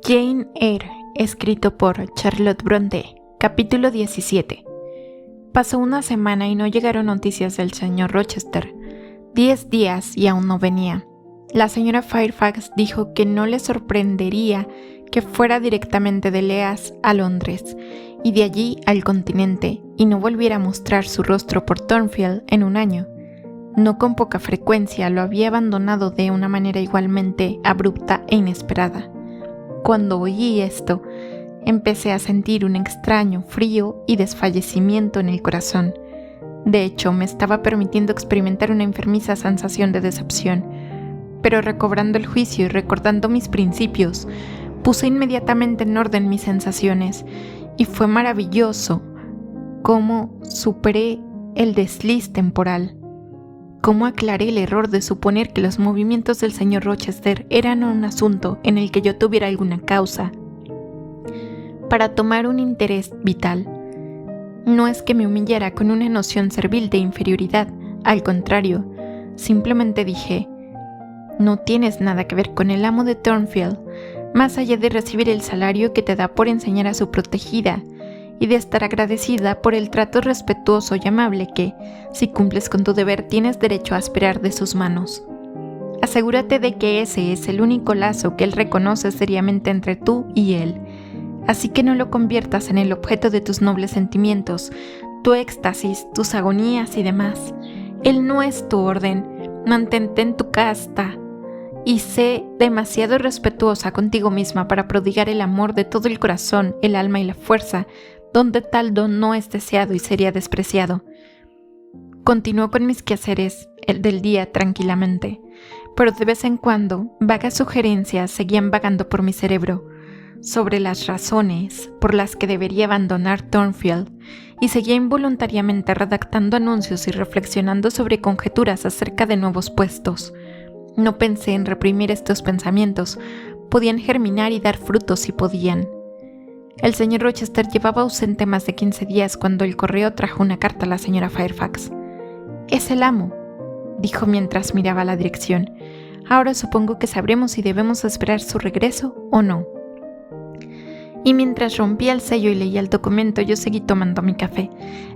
Jane Eyre, escrito por Charlotte Brontë, capítulo 17. Pasó una semana y no llegaron noticias del señor Rochester. 10 días y aún no venía. La señora Fairfax dijo que no le sorprendería que fuera directamente de Leas a Londres y de allí al continente y no volviera a mostrar su rostro por Thornfield en un año. No con poca frecuencia lo había abandonado de una manera igualmente abrupta e inesperada. Cuando oí esto, empecé a sentir un extraño frío y desfallecimiento en el corazón. De hecho, me estaba permitiendo experimentar una enfermiza sensación de decepción. Pero recobrando el juicio y recordando mis principios, puse inmediatamente en orden mis sensaciones y fue maravilloso cómo superé el desliz temporal. Cómo aclaré el error de suponer que los movimientos del señor Rochester eran un asunto en el que yo tuviera alguna causa para tomar un interés vital. No es que me humillara con una noción servil de inferioridad, al contrario, simplemente dije: no tienes nada que ver con el amo de Thornfield, más allá de recibir el salario que te da por enseñar a su protegida y de estar agradecida por el trato respetuoso y amable que, si cumples con tu deber, tienes derecho a esperar de sus manos. Asegúrate de que ese es el único lazo que él reconoce seriamente entre tú y él, así que no lo conviertas en el objeto de tus nobles sentimientos, tu éxtasis, tus agonías y demás. Él no es tu orden, mantente en tu casta y sé demasiado respetuosa contigo misma para prodigar el amor de todo el corazón, el alma y la fuerza, donde tal don no es deseado y sería despreciado. Continuó con mis quehaceres el del día tranquilamente, pero de vez en cuando vagas sugerencias seguían vagando por mi cerebro sobre las razones por las que debería abandonar Thornfield, y seguía involuntariamente redactando anuncios y reflexionando sobre conjeturas acerca de nuevos puestos. No pensé en reprimir estos pensamientos, podían germinar y dar frutos si podían. El señor Rochester llevaba ausente más de 15 días cuando el correo trajo una carta a la señora Fairfax. «Es el amo», dijo mientras miraba la dirección. «Ahora supongo que sabremos si debemos esperar su regreso o no». Y mientras rompía el sello y leía el documento, yo seguí tomando mi café.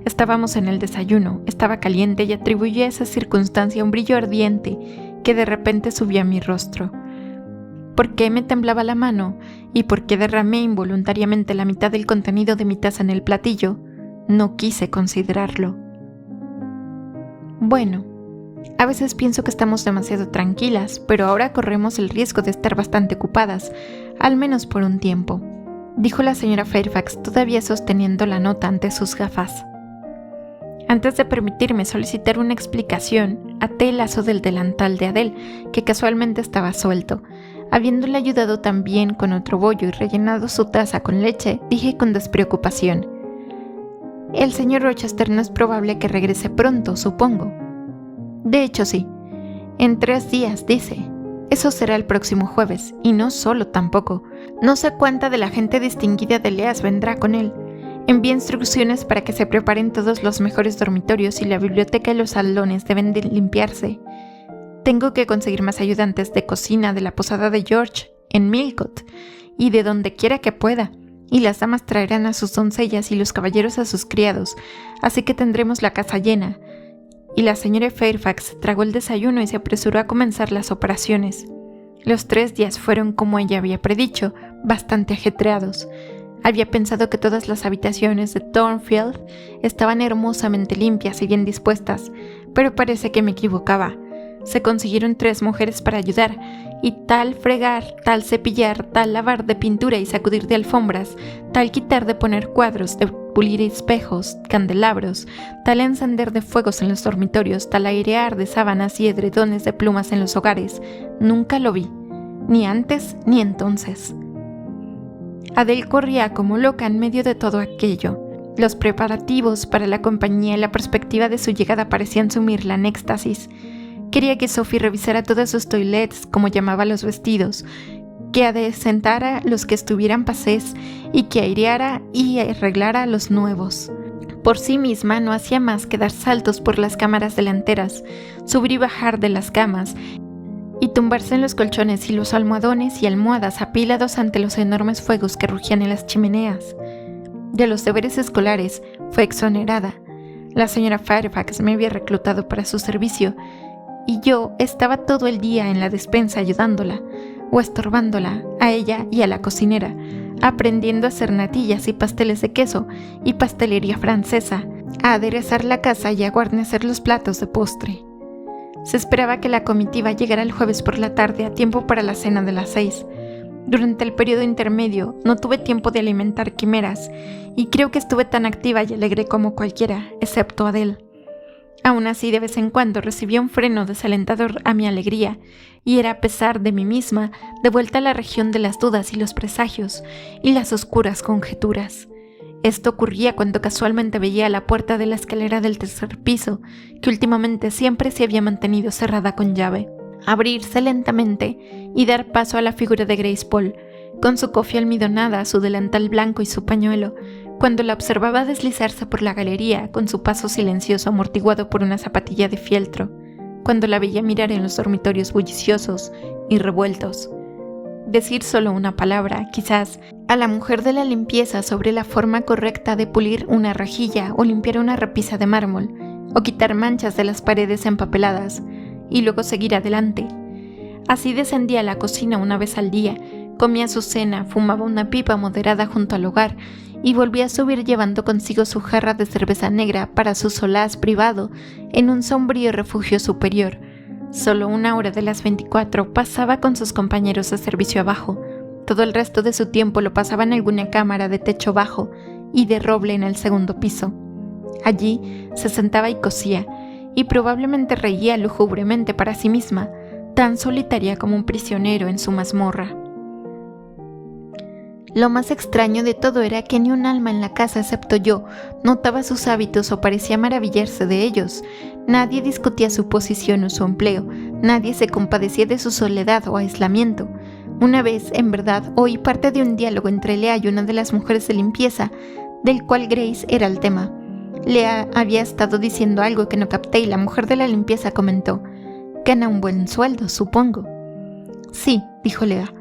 Estábamos en el desayuno, estaba caliente y atribuí a esa circunstancia un brillo ardiente que de repente subió a mi rostro. ¿Por qué me temblaba la mano y por qué derramé involuntariamente la mitad del contenido de mi taza en el platillo? No quise considerarlo. Bueno, a veces pienso que estamos demasiado tranquilas, pero ahora corremos el riesgo de estar bastante ocupadas, al menos por un tiempo, dijo la señora Fairfax, todavía sosteniendo la nota ante sus gafas. Antes de permitirme solicitar una explicación, até el lazo del delantal de Adele, que casualmente estaba suelto. Habiéndole ayudado también con otro bollo y rellenado su taza con leche, dije con despreocupación: «El señor Rochester no es probable que regrese pronto, supongo». «De hecho, sí. En 3 días, dice. Eso será el próximo jueves, y no solo tampoco. No sé cuánta de la gente distinguida de Leas vendrá con él. Envié instrucciones para que se preparen todos los mejores dormitorios y la biblioteca y los salones deben de limpiarse. Tengo que conseguir más ayudantes de cocina de la posada de George en Millcote y de donde quiera que pueda, y las damas traerán a sus doncellas y los caballeros a sus criados, así que tendremos la casa llena». Y la señora Fairfax tragó el desayuno y se apresuró a comenzar las operaciones. Los 3 días fueron, como ella había predicho, bastante ajetreados. Había pensado que todas las habitaciones de Thornfield estaban hermosamente limpias y bien dispuestas, pero parece que me equivocaba. Se consiguieron 3 mujeres para ayudar, y tal fregar, tal cepillar, tal lavar de pintura y sacudir de alfombras, tal quitar de poner cuadros, de pulir espejos, candelabros, tal encender de fuegos en los dormitorios, tal airear de sábanas y edredones de plumas en los hogares, nunca lo vi, ni antes ni entonces. Adele corría como loca en medio de todo aquello. Los preparativos para la compañía y la perspectiva de su llegada parecían sumirla en éxtasis. Quería que Sophie revisara todos sus toilettes, como llamaba los vestidos, que adecentara los que estuvieran pasés y que aireara y arreglara los nuevos. Por sí misma no hacía más que dar saltos por las cámaras delanteras, subir y bajar de las camas, y tumbarse en los colchones y los almohadones y almohadas apilados ante los enormes fuegos que rugían en las chimeneas. De los deberes escolares fue exonerada. La señora Fairfax me había reclutado para su servicio y yo estaba todo el día en la despensa ayudándola o estorbándola a ella y a la cocinera, aprendiendo a hacer natillas y pasteles de queso y pastelería francesa, a aderezar la casa y a guarnecer los platos de postre. Se esperaba que la comitiva llegara el jueves por la tarde a tiempo para la cena de las 6. Durante el periodo intermedio no tuve tiempo de alimentar quimeras y creo que estuve tan activa y alegre como cualquiera, excepto Adele. Aún así, de vez en cuando recibía un freno desalentador a mi alegría, y era a pesar de mí misma de vuelta a la región de las dudas y los presagios y las oscuras conjeturas. Esto ocurría cuando casualmente veía la puerta de la escalera del tercer piso, que últimamente siempre se había mantenido cerrada con llave, abrirse lentamente y dar paso a la figura de Grace Poole, con su cofia almidonada, su delantal blanco y su pañuelo, cuando la observaba deslizarse por la galería con su paso silencioso amortiguado por una zapatilla de fieltro, cuando la veía mirar en los dormitorios bulliciosos y revueltos. Decir solo una palabra, quizás, a la mujer de la limpieza sobre la forma correcta de pulir una rejilla o limpiar una repisa de mármol, o quitar manchas de las paredes empapeladas, y luego seguir adelante. Así descendía a la cocina una vez al día, comía su cena, fumaba una pipa moderada junto al hogar y volvía a subir llevando consigo su jarra de cerveza negra para su solaz privado en un sombrío refugio superior. Solo 1 hora de las 24 pasaba con sus compañeros de servicio abajo. Todo el resto de su tiempo lo pasaba en alguna cámara de techo bajo y de roble en el segundo piso. Allí se sentaba y cosía, y probablemente reía lúgubremente para sí misma, tan solitaria como un prisionero en su mazmorra. Lo más extraño de todo era que ni un alma en la casa excepto yo notaba sus hábitos o parecía maravillarse de ellos. Nadie discutía su posición o su empleo, nadie se compadecía de su soledad o aislamiento. Una vez, en verdad, oí parte de un diálogo entre Lea y una de las mujeres de limpieza, del cual Grace era el tema. Lea había estado diciendo algo que no capté y la mujer de la limpieza comentó: «Gana un buen sueldo, supongo». «Sí», dijo Lea.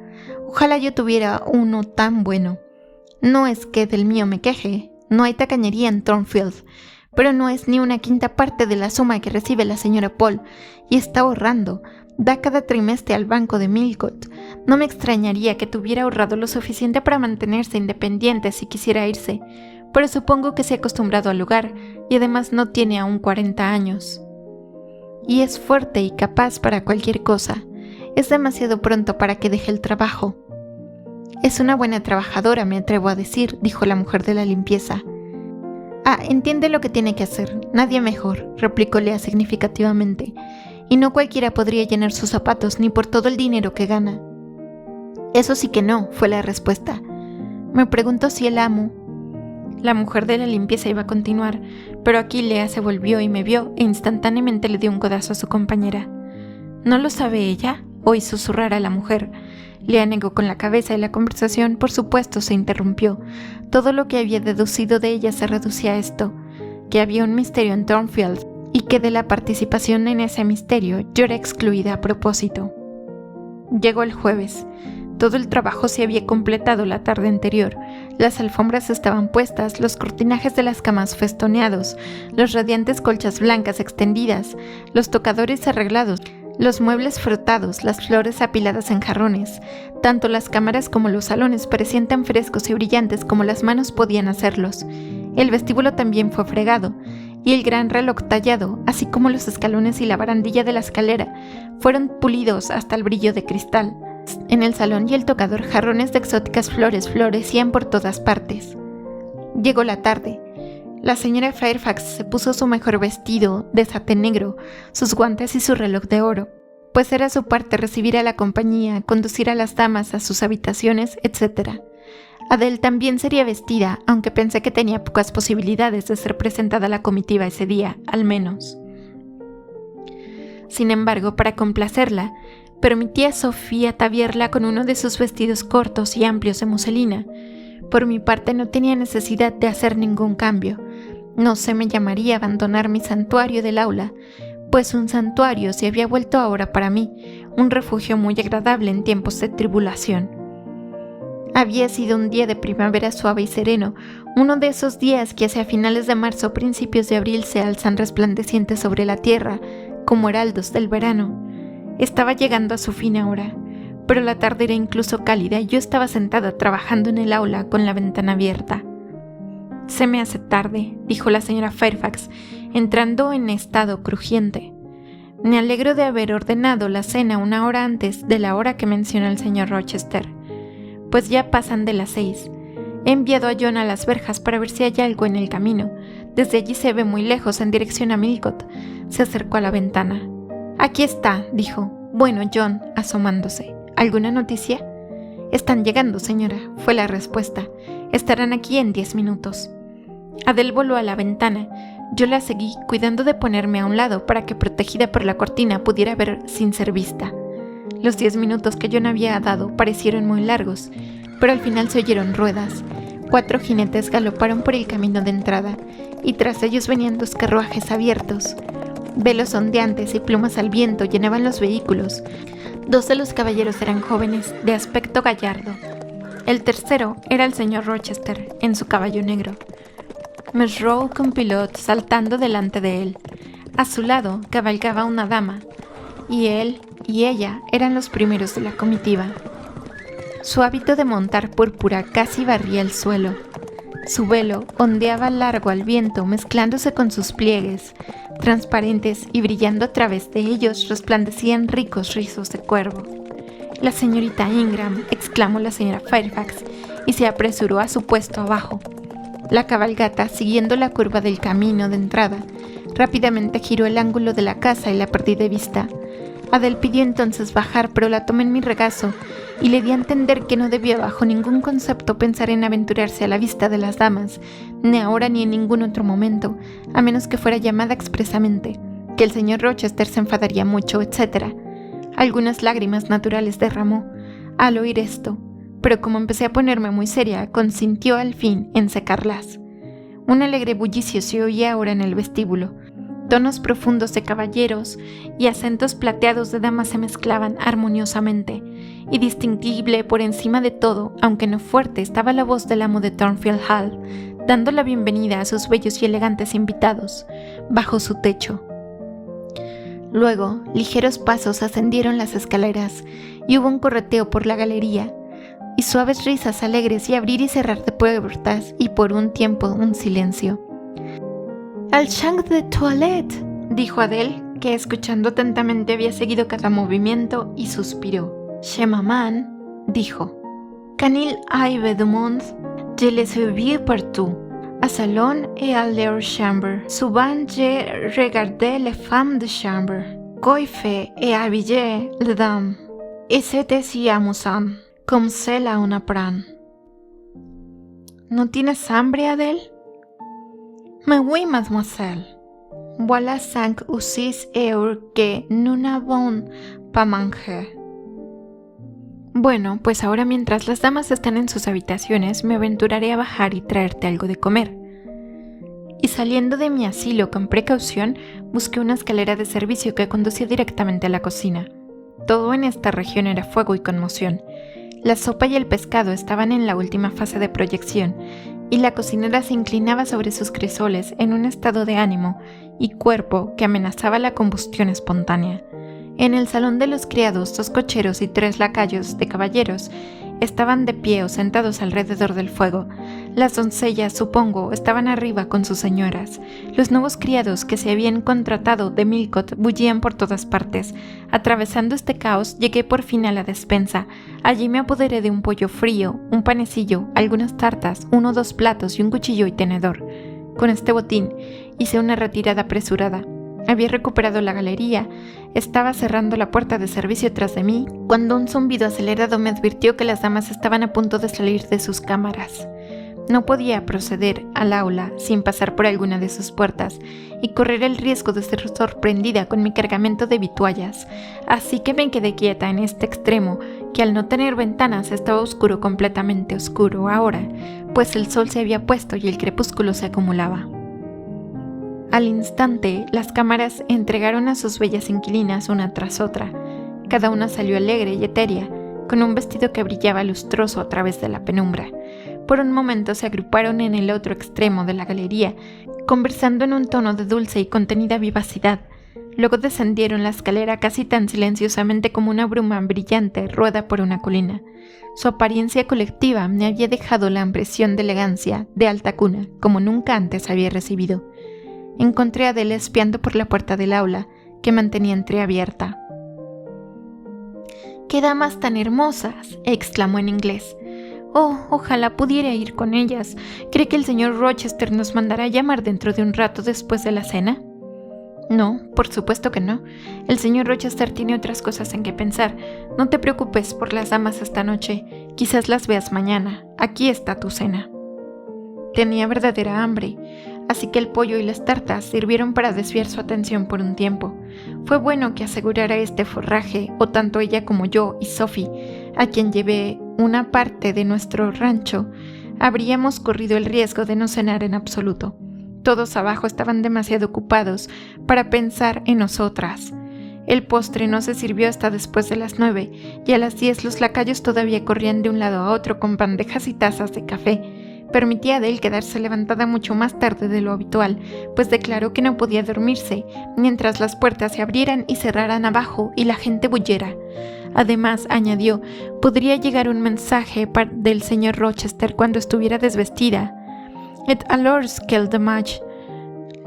«Ojalá yo tuviera uno tan bueno. No es que del mío me queje, no hay tacañería en Thornfield, pero no es ni 1/5 parte de la suma que recibe la señora Poole, y está ahorrando, da cada trimestre al banco de Millcote. No me extrañaría que tuviera ahorrado lo suficiente para mantenerse independiente si quisiera irse, pero supongo que se ha acostumbrado al lugar, y además no tiene aún 40 años. Y es fuerte y capaz para cualquier cosa. Es demasiado pronto para que deje el trabajo». «Es una buena trabajadora, me atrevo a decir», dijo la mujer de la limpieza. «Ah, entiende lo que tiene que hacer, nadie mejor», replicó Lea significativamente, «y no cualquiera podría llenar sus zapatos ni por todo el dinero que gana». «Eso sí que no», fue la respuesta. «Me pregunto si el amo...» La mujer de la limpieza iba a continuar, pero aquí Lea se volvió y me vio e instantáneamente le dio un codazo a su compañera. «¿No lo sabe ella?», oí susurrar a la mujer. Lea negó con la cabeza y la conversación, por supuesto, se interrumpió. Todo lo que había deducido de ella se reducía a esto: que había un misterio en Thornfield y que de la participación en ese misterio yo era excluida a propósito. Llegó el jueves. Todo el trabajo se había completado la tarde anterior. Las alfombras estaban puestas, los cortinajes de las camas festoneados, los radiantes colchas blancas extendidas, los tocadores arreglados, los muebles frotados, las flores apiladas en jarrones. Tanto las cámaras como los salones parecían tan frescos y brillantes como las manos podían hacerlos. El vestíbulo también fue fregado, y el gran reloj tallado, así como los escalones y la barandilla de la escalera, fueron pulidos hasta el brillo de cristal. En el salón y el tocador, jarrones de exóticas flores florecían por todas partes. Llegó la tarde. La señora Fairfax se puso su mejor vestido de satén negro, sus guantes y su reloj de oro, pues era su parte recibir a la compañía, conducir a las damas a sus habitaciones, etc. Adele también sería vestida, aunque pensé que tenía pocas posibilidades de ser presentada a la comitiva ese día, al menos. Sin embargo, para complacerla, permití a Sofía ataviarla con uno de sus vestidos cortos y amplios de muselina. Por mi parte no tenía necesidad de hacer ningún cambio. No se me llamaría abandonar mi santuario del aula, pues un santuario se había vuelto ahora para mí, un refugio muy agradable en tiempos de tribulación. Había sido un día de primavera suave y sereno, uno de esos días que hacia finales de marzo o principios de abril se alzan resplandecientes sobre la tierra, como heraldos del verano. Estaba llegando a su fin ahora, pero la tarde era incluso cálida y yo estaba sentada trabajando en el aula con la ventana abierta. «Se me hace tarde», dijo la señora Fairfax, entrando en estado crujiente. «Me alegro de haber ordenado la cena una hora antes de la hora que menciona el señor Rochester, pues ya pasan de las 6. He enviado a John a las verjas para ver si hay algo en el camino. Desde allí se ve muy lejos, en dirección a Millcote». Se acercó a la ventana. «Aquí está», dijo. «Bueno, John», asomándose. «¿Alguna noticia?» «Están llegando, señora», fue la respuesta. «Estarán aquí en 10 minutos». Adele voló a la ventana. Yo la seguí, cuidando de ponerme a un lado para que, protegida por la cortina, pudiera ver sin ser vista. Los 10 minutos que John había dado parecieron muy largos, pero al final se oyeron ruedas. 4 jinetes galoparon por el camino de entrada, y tras ellos venían 2 carruajes abiertos. Velos ondeantes y plumas al viento llenaban los vehículos. 2 de los caballeros eran jóvenes, de aspecto gallardo. El tercero era el señor Rochester, en su caballo negro. Miss Rowe con Pilot saltando delante de él. A su lado cabalgaba una dama, y él y ella eran los primeros de la comitiva. Su hábito de montar púrpura casi barría el suelo. Su velo ondeaba largo al viento, mezclándose con sus pliegues, transparentes, y brillando a través de ellos resplandecían ricos rizos de cuervo. «La señorita Ingram», exclamó la señora Fairfax, y se apresuró a su puesto abajo. La cabalgata, siguiendo la curva del camino de entrada, rápidamente giró el ángulo de la casa y la perdí de vista. Adele pidió entonces bajar, pero la tomé en mi regazo y le di a entender que no debía bajo ningún concepto pensar en aventurarse a la vista de las damas, ni ahora ni en ningún otro momento, a menos que fuera llamada expresamente, que el señor Rochester se enfadaría mucho, etc. Algunas lágrimas naturales derramó al oír esto, pero como empecé a ponerme muy seria, consintió al fin en secarlas. Un alegre bullicio se oía ahora en el vestíbulo. Tonos profundos de caballeros y acentos plateados de damas se mezclaban armoniosamente, y distinguible por encima de todo, aunque no fuerte, estaba la voz del amo de Thornfield Hall, dando la bienvenida a sus bellos y elegantes invitados, bajo su techo. Luego, ligeros pasos ascendieron las escaleras, y hubo un correteo por la galería, y suaves risas alegres y abrir y cerrar de puertas, y por un tiempo un silencio. «Al champ de toilette», dijo Adele, que escuchando atentamente había seguido cada movimiento, y suspiró. «Chez maman», dijo. «Quand il arrive du monde, je les ai vus partout, à salon et à leur chambre. Souvent j'ai regardé les femmes de chambre, coiffées et habillées les dames, et c'était si amusant, comme cela un apprend». «¿No tienes hambre, Adele?» «Mais oui, mademoiselle. Voilà 5 ou 6 heures que nous n'avons pas mangé». «Bueno, pues ahora mientras las damas están en sus habitaciones, me aventuraré a bajar y traerte algo de comer». Y saliendo de mi asilo con precaución, busqué una escalera de servicio que conducía directamente a la cocina. Todo en esta región era fuego y conmoción. La sopa y el pescado estaban en la última fase de proyección, y la cocinera se inclinaba sobre sus cresoles en un estado de ánimo y cuerpo que amenazaba la combustión espontánea. En el salón de los criados, 2 cocheros y 3 lacayos de caballeros estaban de pie o sentados alrededor del fuego. Las doncellas, supongo, estaban arriba con sus señoras. Los nuevos criados que se habían contratado de Millcote bullían por todas partes. Atravesando este caos, llegué por fin a la despensa. Allí me apoderé de un pollo frío, un panecillo, algunas tartas, 1 o 2 platos y un cuchillo y tenedor. Con este botín hice una retirada apresurada. Había recuperado la galería, estaba cerrando la puerta de servicio tras de mí, cuando un zumbido acelerado me advirtió que las damas estaban a punto de salir de sus cámaras. No podía proceder al aula sin pasar por alguna de sus puertas y correr el riesgo de ser sorprendida con mi cargamento de vituallas, así que me quedé quieta en este extremo, que al no tener ventanas estaba oscuro, completamente oscuro ahora, pues el sol se había puesto y el crepúsculo se acumulaba. Al instante, las cámaras entregaron a sus bellas inquilinas una tras otra. Cada una salió alegre y etérea, con un vestido que brillaba lustroso a través de la penumbra. Por un momento se agruparon en el otro extremo de la galería, conversando en un tono de dulce y contenida vivacidad. Luego descendieron la escalera casi tan silenciosamente como una bruma brillante rueda por una colina. Su apariencia colectiva me había dejado la impresión de elegancia, de alta cuna, como nunca antes había recibido. Encontré a Adele espiando por la puerta del aula, que mantenía entreabierta. ¡Qué damas tan hermosas!, exclamó en inglés. Oh, ojalá pudiera ir con ellas. ¿Cree que el señor Rochester nos mandará a llamar dentro de un rato después de la cena? No, por supuesto que no. El señor Rochester tiene otras cosas en que pensar. No te preocupes por las damas esta noche. Quizás las veas mañana. Aquí está tu cena. Tenía verdadera hambre, así que el pollo y las tartas sirvieron para desviar su atención por un tiempo. Fue bueno que asegurara este forraje, o tanto ella como yo y Sophie, a quien llevé una parte de nuestro rancho, habríamos corrido el riesgo de no cenar en absoluto. Todos abajo estaban demasiado ocupados para pensar en nosotras. El postre no se sirvió hasta después de las 9, y a las 10 los lacayos todavía corrían de un lado a otro con bandejas y tazas de café. Permití a Adele quedarse levantada mucho más tarde de lo habitual, pues declaró que no podía dormirse mientras las puertas se abrieran y cerraran abajo y la gente bullera. Además, añadió, podría llegar un mensaje del señor Rochester cuando estuviera desvestida. Et alors quel dommage.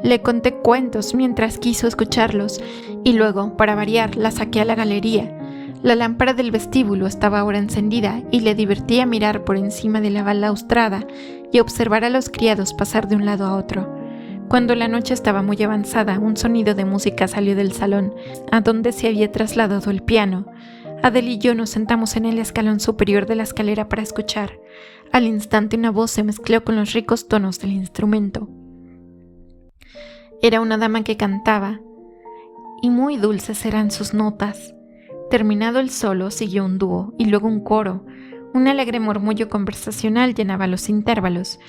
Le conté cuentos mientras quiso escucharlos, y luego, para variar, la saqué a la galería. La lámpara del vestíbulo estaba ahora encendida y le divertía mirar por encima de la balaustrada y observar a los criados pasar de un lado a otro. Cuando la noche estaba muy avanzada, un sonido de música salió del salón, a donde se había trasladado el piano. Adele y yo nos sentamos en el escalón superior de la escalera para escuchar. Al instante una voz se mezcló con los ricos tonos del instrumento. Era una dama que cantaba, y muy dulces eran sus notas. Terminado el solo, siguió un dúo y luego un coro. Un alegre murmullo conversacional llenaba los intervalos.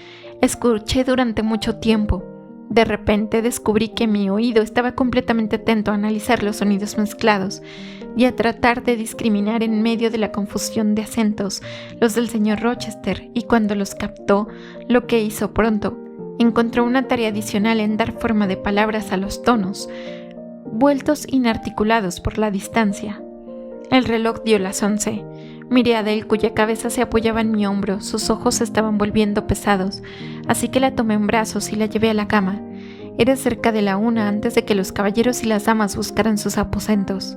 Escuché durante mucho tiempo. De repente descubrí que mi oído estaba completamente atento a analizar los sonidos mezclados y a tratar de discriminar en medio de la confusión de acentos los del señor Rochester, y cuando los captó, lo que hizo pronto, encontró una tarea adicional en dar forma de palabras a los tonos, vueltos inarticulados por la distancia. El reloj dio las 11. Miré a Adele, cuya cabeza se apoyaba en mi hombro. Sus ojos se estaban volviendo pesados, así que la tomé en brazos y la llevé a la cama. Era cerca de la 1 antes de que los caballeros y las damas buscaran sus aposentos.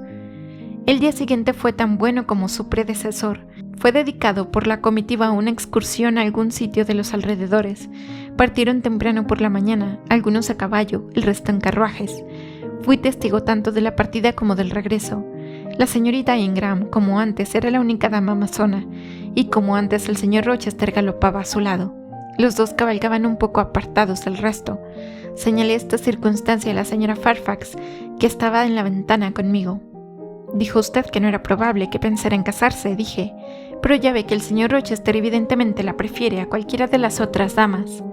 El día siguiente fue tan bueno como su predecesor. Fue dedicado por la comitiva a una excursión a algún sitio de los alrededores. Partieron temprano por la mañana, algunos a caballo, el resto en carruajes. Fui testigo tanto de la partida como del regreso. La señorita Ingram, como antes, era la única dama amazona, y como antes el señor Rochester galopaba a su lado. Los dos cabalgaban un poco apartados del resto. Señalé esta circunstancia a la señora Fairfax, que estaba en la ventana conmigo. Dijo usted que no era probable que pensara en casarse, dije, pero ya ve que el señor Rochester evidentemente la prefiere a cualquiera de las otras damas.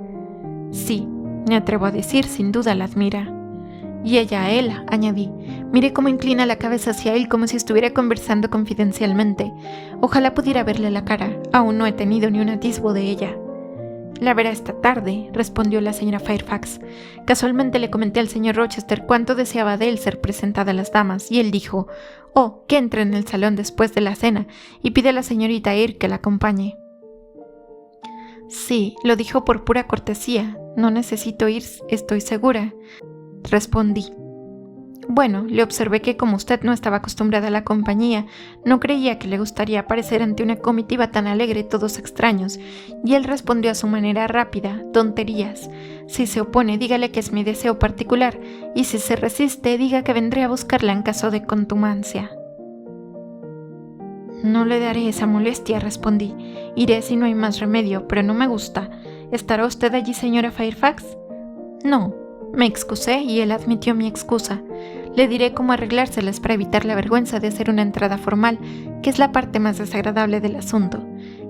Sí, me atrevo a decir, sin duda la admira. Y ella a él, añadí. Miré cómo inclina la cabeza hacia él como si estuviera conversando confidencialmente. Ojalá pudiera verle la cara. Aún no he tenido ni un atisbo de ella. La verá esta tarde, respondió la señora Fairfax. Casualmente le comenté al señor Rochester cuánto deseaba de él ser presentada a las damas, y él dijo, oh, que entre en el salón después de la cena y pide a la señorita Eyre que la acompañe. Sí, lo dijo por pura cortesía. No necesito ir, estoy segura. Respondí. Bueno, le observé que como usted no estaba acostumbrada a la compañía, no creía que le gustaría aparecer ante una comitiva tan alegre, todos extraños, y él respondió a su manera rápida, tonterías. Si se opone, dígale que es mi deseo particular, y si se resiste, diga que vendré a buscarla en caso de contumacia. No le daré esa molestia, respondí. Iré si no hay más remedio, pero no me gusta. ¿Estará usted allí, señora Fairfax? No. Me excusé y él admitió mi excusa. Le diré cómo arreglárselas para evitar la vergüenza de hacer una entrada formal, que es la parte más desagradable del asunto.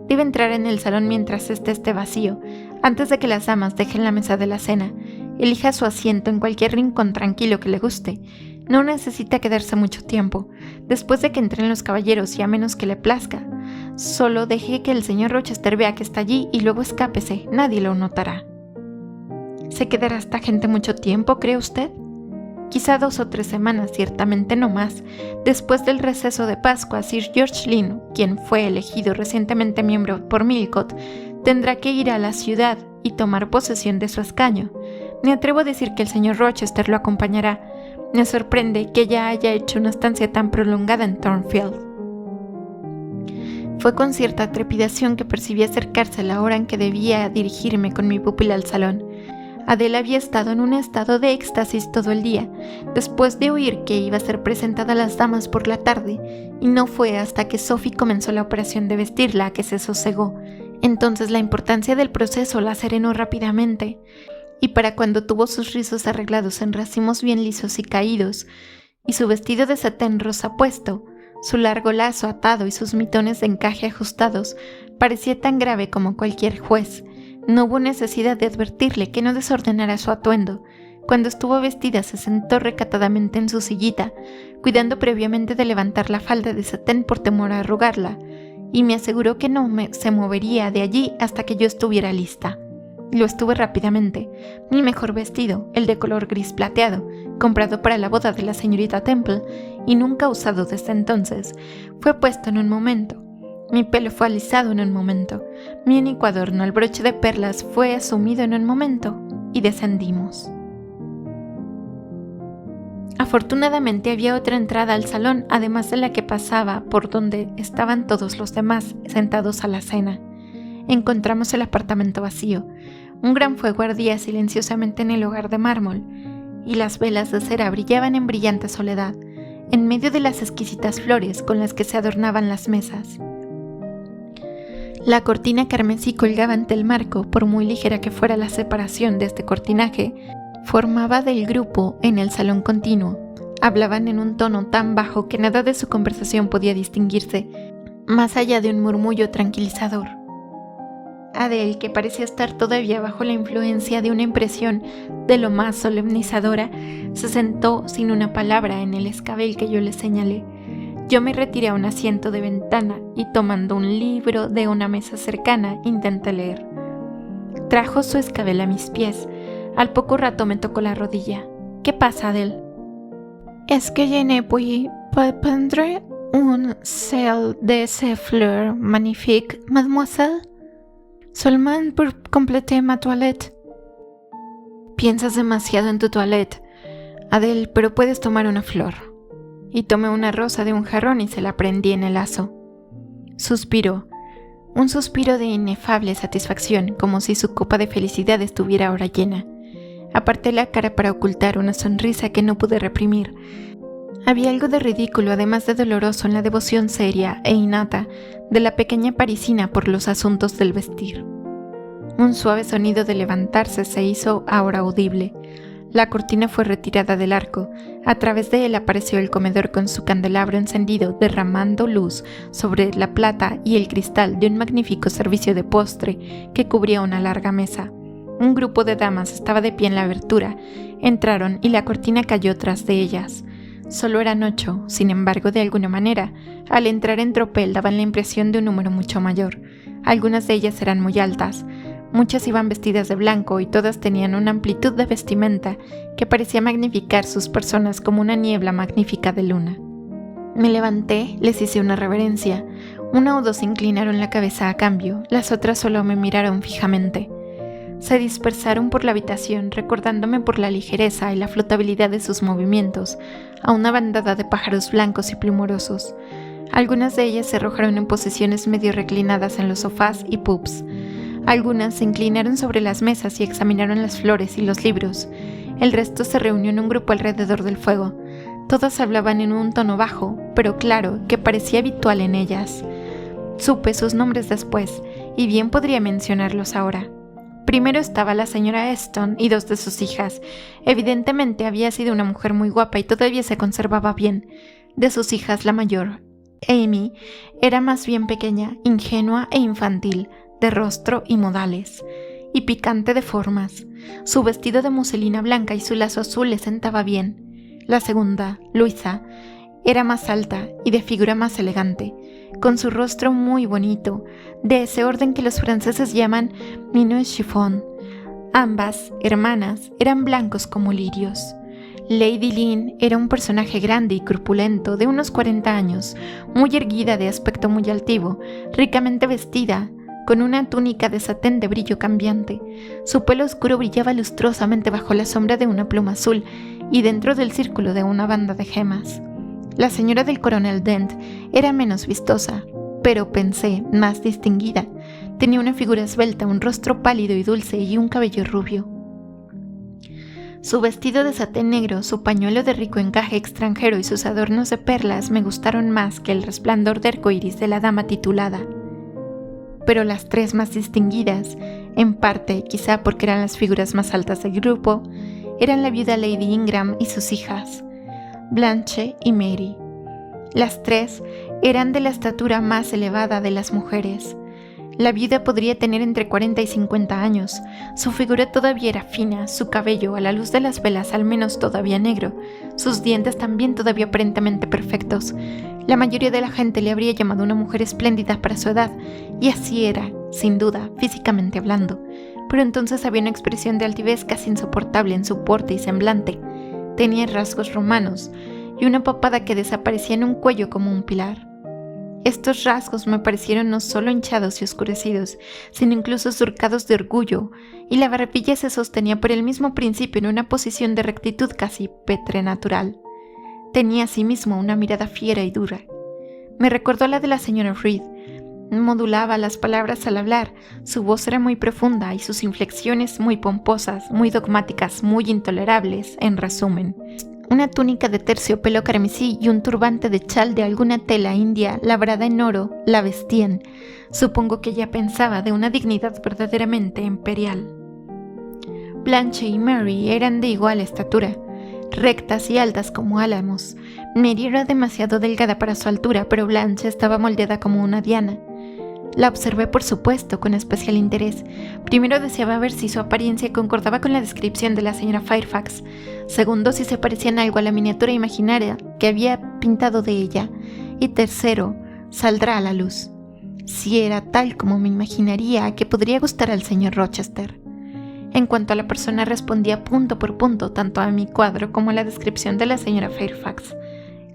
Debe entrar en el salón mientras éste esté vacío, antes de que las damas dejen la mesa de la cena, Elija su asiento en cualquier rincón tranquilo que le guste. No necesita quedarse mucho tiempo, después de que entren los caballeros y a menos que le plazca. Solo deje que el señor Rochester vea que está allí y luego escápese, nadie lo notará. ¿Se quedará esta gente mucho tiempo, cree usted? Quizá 2 o 3 semanas, ciertamente no más. Después del receso de Pascua, Sir George Lynn, quien fue elegido recientemente miembro por Millcote, tendrá que ir a la ciudad y tomar posesión de su escaño. Me atrevo a decir que el señor Rochester lo acompañará. Me sorprende que ya haya hecho una estancia tan prolongada en Thornfield. Fue con cierta trepidación que percibí acercarse la hora en que debía dirigirme con mi pupila al salón. Adele había estado en un estado de éxtasis todo el día, después de oír que iba a ser presentada a las damas por la tarde, y no fue hasta que Sophie comenzó la operación de vestirla que se sosegó. Entonces la importancia del proceso la serenó rápidamente, y para cuando tuvo sus rizos arreglados en racimos bien lisos y caídos, y su vestido de satén rosa puesto, su largo lazo atado y sus mitones de encaje ajustados, parecía tan grave como cualquier juez. No hubo necesidad de advertirle que no desordenara su atuendo. Cuando estuvo vestida se sentó recatadamente en su sillita, cuidando previamente de levantar la falda de satén por temor a arrugarla, y me aseguró que no se movería de allí hasta que yo estuviera lista. Lo estuve rápidamente. Mi mejor vestido, el de color gris plateado, comprado para la boda de la señorita Temple y nunca usado desde entonces, fue puesto en un momento. Mi pelo fue alisado en un momento, mi único adorno, el broche de perlas, fue asumido en un momento, y descendimos. Afortunadamente había otra entrada al salón, además de la que pasaba por donde estaban todos los demás, sentados a la cena. Encontramos el apartamento vacío. Un gran fuego ardía silenciosamente en el hogar de mármol, y las velas de cera brillaban en brillante soledad, en medio de las exquisitas flores con las que se adornaban las mesas. La cortina carmesí colgaba ante el marco, por muy ligera que fuera la separación de este cortinaje, formaba del grupo en el salón continuo. Hablaban en un tono tan bajo que nada de su conversación podía distinguirse, más allá de un murmullo tranquilizador. Adele, que parecía estar todavía bajo la influencia de una impresión de lo más solemnizadora, se sentó sin una palabra en el escabel que yo le señalé. Yo me retiré a un asiento de ventana y tomando un libro de una mesa cercana intenté leer. Trajo su escabel a mis pies. Al poco rato me tocó la rodilla. ¿Qué pasa, Adele? Es que je ne puis prendre un seul de ces fleurs magnifiques, mademoiselle? Seulement pour compléter ma toilette. Piensas demasiado en tu toilette, Adele, pero puedes tomar una flor. Y tomé una rosa de un jarrón y se la prendí en el lazo. Suspiró, un suspiro de inefable satisfacción, como si su copa de felicidad estuviera ahora llena. Aparté la cara para ocultar una sonrisa que no pude reprimir. Había algo de ridículo, además de doloroso, en la devoción seria e innata de la pequeña parisina por los asuntos del vestir. Un suave sonido de levantarse se hizo ahora audible. La cortina fue retirada del arco. A través de él apareció el comedor con su candelabro encendido, derramando luz sobre la plata y el cristal de un magnífico servicio de postre que cubría una larga mesa. Un grupo de damas estaba de pie en la abertura. Entraron y la cortina cayó tras de ellas. Solo eran 8, sin embargo, de alguna manera, al entrar en tropel daban la impresión de un número mucho mayor. Algunas de ellas eran muy altas. Muchas iban vestidas de blanco y todas tenían una amplitud de vestimenta que parecía magnificar sus personas como una niebla magnífica de luna. Me levanté, les hice una reverencia. 1 o 2 inclinaron la cabeza a cambio, las otras solo me miraron fijamente. Se dispersaron por la habitación, recordándome por la ligereza y la flotabilidad de sus movimientos a una bandada de pájaros blancos y plumorosos. Algunas de ellas se arrojaron en posiciones medio reclinadas en los sofás y pubs. Algunas se inclinaron sobre las mesas y examinaron las flores y los libros. El resto se reunió en un grupo alrededor del fuego. Todas hablaban en un tono bajo, pero claro, que parecía habitual en ellas. Supe sus nombres después, y bien podría mencionarlos ahora. Primero estaba la señora Eston y 2 de sus hijas. Evidentemente había sido una mujer muy guapa y todavía se conservaba bien. De sus hijas, la mayor, Amy, era más bien pequeña, ingenua e infantil, de rostro y modales. y picante de formas. Su vestido de muselina blanca y su lazo azul le sentaba bien. La segunda, Luisa, era más alta y de figura más elegante, con su rostro muy bonito, de ese orden que los franceses llaman mince chiffon. Ambas, hermanas, eran blancos como lirios. Lady Lynn era un personaje grande y corpulento, de unos 40 años, muy erguida, de aspecto muy altivo, ricamente vestida, con una túnica de satén de brillo cambiante. Su pelo oscuro brillaba lustrosamente bajo la sombra de una pluma azul y dentro del círculo de una banda de gemas. La señora del coronel Dent era menos vistosa, pero pensé, más distinguida. Tenía una figura esbelta, un rostro pálido y dulce y un cabello rubio. Su vestido de satén negro, su pañuelo de rico encaje extranjero y sus adornos de perlas me gustaron más que el resplandor de arcoíris de la dama titulada. Pero las tres más distinguidas, en parte quizá porque eran las figuras más altas del grupo, eran la viuda Lady Ingram y sus hijas, Blanche y Mary. Las tres eran de la estatura más elevada de las mujeres. La viuda podría tener entre 40 y 50 años. Su figura todavía era fina, su cabello, a la luz de las velas, al menos todavía negro, sus dientes también todavía aparentemente perfectos. La mayoría de la gente le habría llamado una mujer espléndida para su edad, y así era, sin duda, físicamente hablando. Pero entonces había una expresión de altivez casi insoportable en su porte y semblante. Tenía rasgos romanos y una papada que desaparecía en un cuello como un pilar. Estos rasgos me parecieron no solo hinchados y oscurecidos, sino incluso surcados de orgullo, y la barbilla se sostenía por el mismo principio en una posición de rectitud casi preternatural. Tenía asimismo una mirada fiera y dura. Me recordó la de la señora Reed. Modulaba las palabras al hablar, su voz era muy profunda y sus inflexiones muy pomposas, muy dogmáticas, muy intolerables, en resumen. Una túnica de terciopelo carmesí y un turbante de chal de alguna tela india labrada en oro la vestían. Supongo que ella pensaba de una dignidad verdaderamente imperial. Blanche y Mary eran de igual estatura, rectas y altas como álamos. Mary era demasiado delgada para su altura, pero Blanche estaba moldeada como una diana. La observé, por supuesto, con especial interés. Primero deseaba ver si su apariencia concordaba con la descripción de la señora Fairfax. Segundo, si se parecían algo a la miniatura imaginaria que había pintado de ella. Y tercero, saldrá a la luz si era tal como me imaginaría que podría gustar al señor Rochester. En cuanto a la persona, respondía punto por punto tanto a mi cuadro como a la descripción de la señora Fairfax.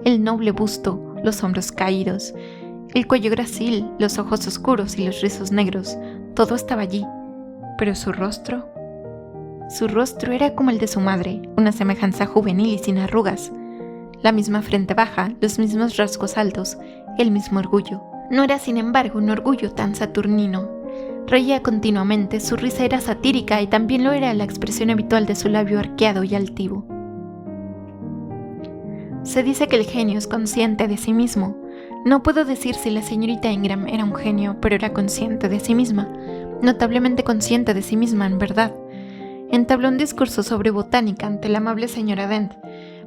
El noble busto, los hombros caídos, el cuello gracil, los ojos oscuros y los rizos negros, todo estaba allí. Pero su rostro era como el de su madre, una semejanza juvenil y sin arrugas. La misma frente baja, los mismos rasgos altos, el mismo orgullo. No era, sin embargo, un orgullo tan saturnino. Reía continuamente, su risa era satírica y también lo era la expresión habitual de su labio arqueado y altivo. Se dice que el genio es consciente de sí mismo. No puedo decir si la señorita Ingram era un genio, pero era consciente de sí misma, notablemente consciente de sí misma, en verdad. Entabló un discurso sobre botánica ante la amable señora Dent.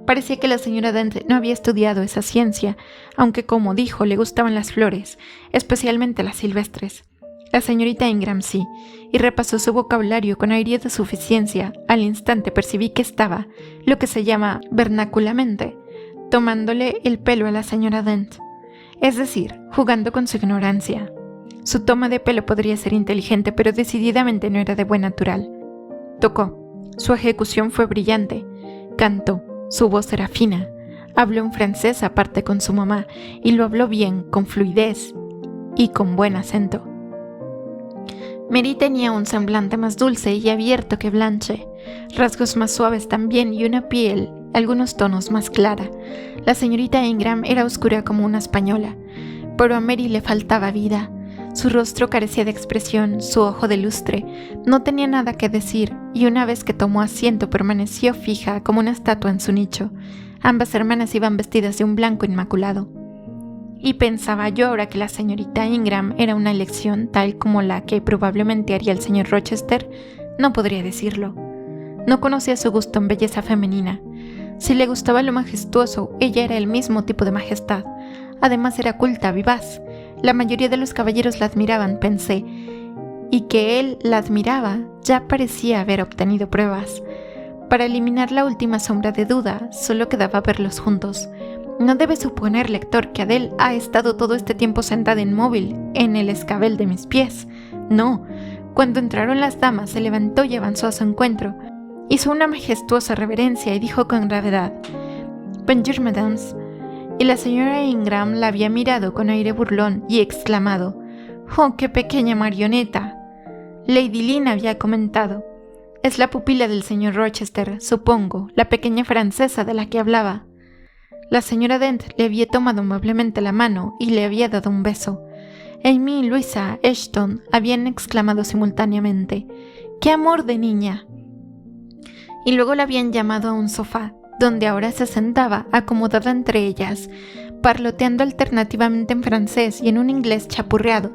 Parecía que la señora Dent no había estudiado esa ciencia, aunque, como dijo, le gustaban las flores, especialmente las silvestres. La señorita Ingram sí, y repasó su vocabulario con aire de suficiencia. Al instante percibí que estaba, lo que se llama vernáculamente, tomándole el pelo a la señora Dent. Es decir, jugando con su ignorancia. Su toma de pelo podría ser inteligente, pero decididamente no era de buen natural. Tocó. Su ejecución fue brillante. Cantó. Su voz era fina. Habló en francés aparte con su mamá, y lo habló bien, con fluidez y con buen acento. Mary tenía un semblante más dulce y abierto que Blanche, rasgos más suaves también y una piel, algunos tonos más clara. La señorita Ingram era oscura como una española, pero a Mary le faltaba vida. Su rostro carecía de expresión, su ojo de lustre, no tenía nada que decir, y una vez que tomó asiento permaneció fija como una estatua en su nicho. Ambas hermanas iban vestidas de un blanco inmaculado. Y pensaba yo ahora que la señorita Ingram era una elección tal como la que probablemente haría el señor Rochester, no podría decirlo. No conocía su gusto en belleza femenina. Si le gustaba lo majestuoso, ella era el mismo tipo de majestad. Además era culta, vivaz. La mayoría de los caballeros la admiraban, pensé, y que él la admiraba, ya parecía haber obtenido pruebas. Para eliminar la última sombra de duda, solo quedaba verlos juntos. No debe suponer, lector, que Adele ha estado todo este tiempo sentada inmóvil, en el escabel de mis pies. No, cuando entraron las damas, se levantó y avanzó a su encuentro. Hizo una majestuosa reverencia y dijo con gravedad: «Bonjour, mesdames». Y la señora Ingram la había mirado con aire burlón y exclamado: «¡Oh, qué pequeña marioneta!». Lady Lynn había comentado: «Es la pupila del señor Rochester, supongo, la pequeña francesa de la que hablaba». La señora Dent le había tomado amablemente la mano y le había dado un beso. Amy y Louisa Ashton habían exclamado simultáneamente: «¡Qué amor de niña!». Y luego la habían llamado a un sofá, donde ahora se sentaba acomodada entre ellas, parloteando alternativamente en francés y en un inglés chapurreado,